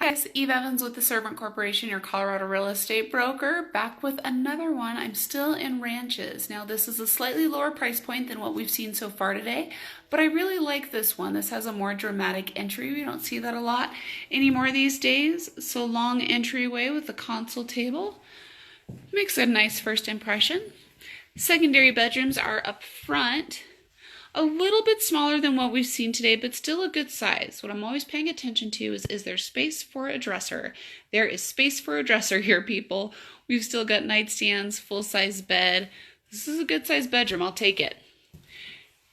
Guys, Eve Evans with the Servant Corporation, your Colorado real estate broker, back with another one. I'm still in ranches. Now, this is a slightly lower price point than what we've seen so far today, but I really like this one. This has a more dramatic entry. We don't see that a lot anymore these days. So long entryway with the console table. Makes a nice first impression. Secondary bedrooms are up front. A little bit smaller than what we've seen today, but still a good size. What I'm always paying attention to is there space for a dresser? There is space for a dresser here, people. We've still got nightstands, full-size bed. This is a good-sized bedroom. I'll take it.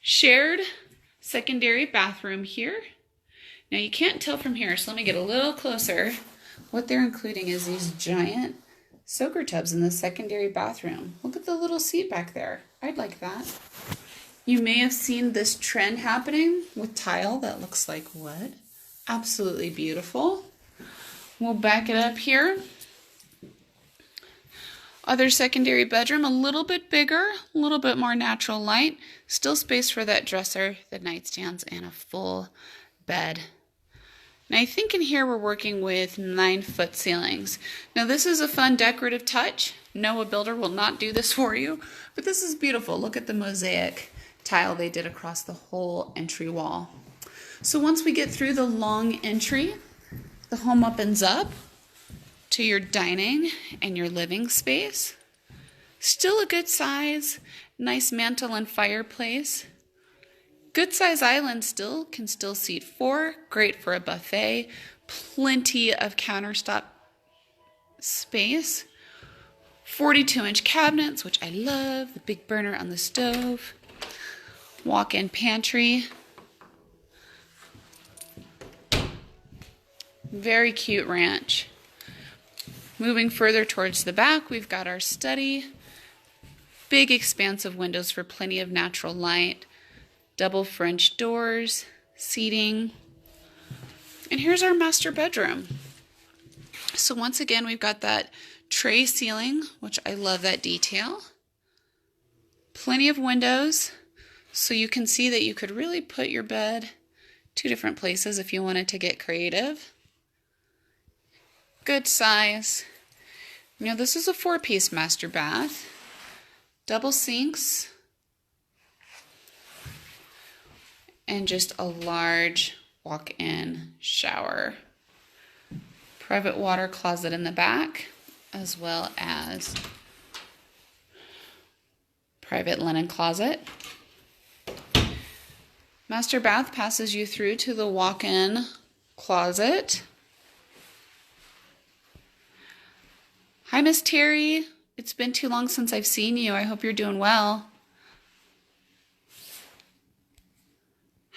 Shared secondary bathroom here. Now, you can't tell from here, so let me get a little closer. What they're including is these giant soaker tubs in the secondary bathroom. Look at the little seat back there. I'd like that. You may have seen this trend happening with tile that looks like wood. Absolutely beautiful. We'll back it up here. Other secondary bedroom, a little bit bigger, a little bit more natural light. Still space for that dresser, the nightstands, and a full bed. Now I think in here we're working with 9-foot ceilings. Now this is a fun decorative touch. No, a builder will not do this for you, but this is beautiful. Look at the mosaic tile they did across the whole entry wall. So once we get through the long entry, the home opens up to your dining and your living space. Still a good size, nice mantle and fireplace. Good size island still, can still seat 4, great for a buffet. Plenty of countertop space. 42-inch cabinets, which I love, the big burner on the stove. Walk-in pantry. Very cute ranch. Moving further towards the back, we've got our study. Big expansive windows for plenty of natural light. Double French doors, seating. And here's our master bedroom. So once again, we've got that tray ceiling, which I love that detail. Plenty of windows. So you can see that you could really put your bed 2 different places if you wanted to get creative. Good size. You know, this is a 4-piece master bath. Double sinks. And just a large walk-in shower. Private water closet in the back, as well as private linen closet. Master bath passes you through to the walk-in closet. Hi, Miss Terry. It's been too long since I've seen you. I hope you're doing well.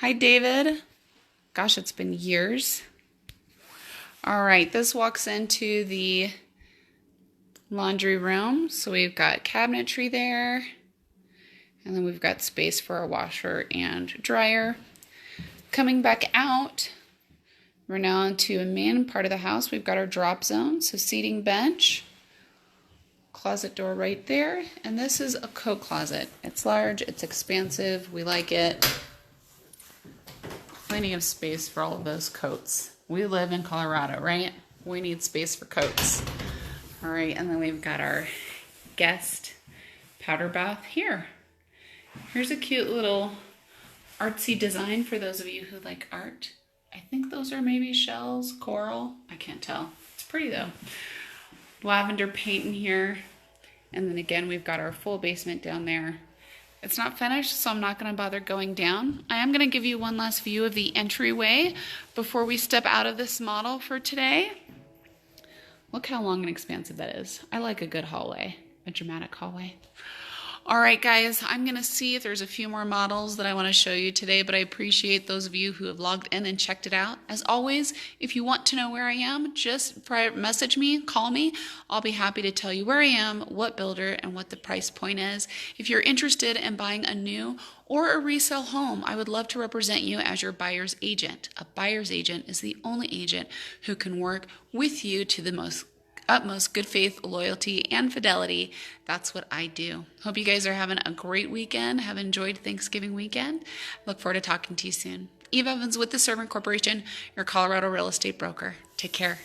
Hi, David. Gosh, it's been years. All right, this walks into the laundry room. So we've got cabinetry there. And then we've got space for a washer and dryer. Coming back out, we're now into a main part of the house. We've got our drop zone, so seating bench, closet door right there. And this is a coat closet. It's large, it's expansive, we like it. Plenty of space for all of those coats. We live in Colorado, right? We need space for coats. All right, and then we've got our guest powder bath here. Here's a cute little artsy design for those of you who like art. I think those are maybe shells, coral. I can't tell. It's pretty though. Lavender paint in here. And then again, we've got our full basement down there. It's not finished, so I'm not going to bother going down. I am going to give you one last view of the entryway before we step out of this model for today. Look how long and expansive that is. I like a good hallway, a dramatic hallway. All right, guys, I'm going to see if there's a few more models that I want to show you today, but I appreciate those of you who have logged in and checked it out. As always, if you want to know where I am, just message me, call me. I'll be happy to tell you where I am, what builder, and what the price point is. If you're interested in buying a new or a resale home, I would love to represent you as your buyer's agent. A buyer's agent is the only agent who can work with you to the utmost good faith, loyalty, and fidelity. That's what I do. Hope you guys are having a great weekend. Have enjoyed Thanksgiving weekend. Look forward to talking to you soon. Eve Evans with the Servant Corporation, your Colorado real estate broker. Take care.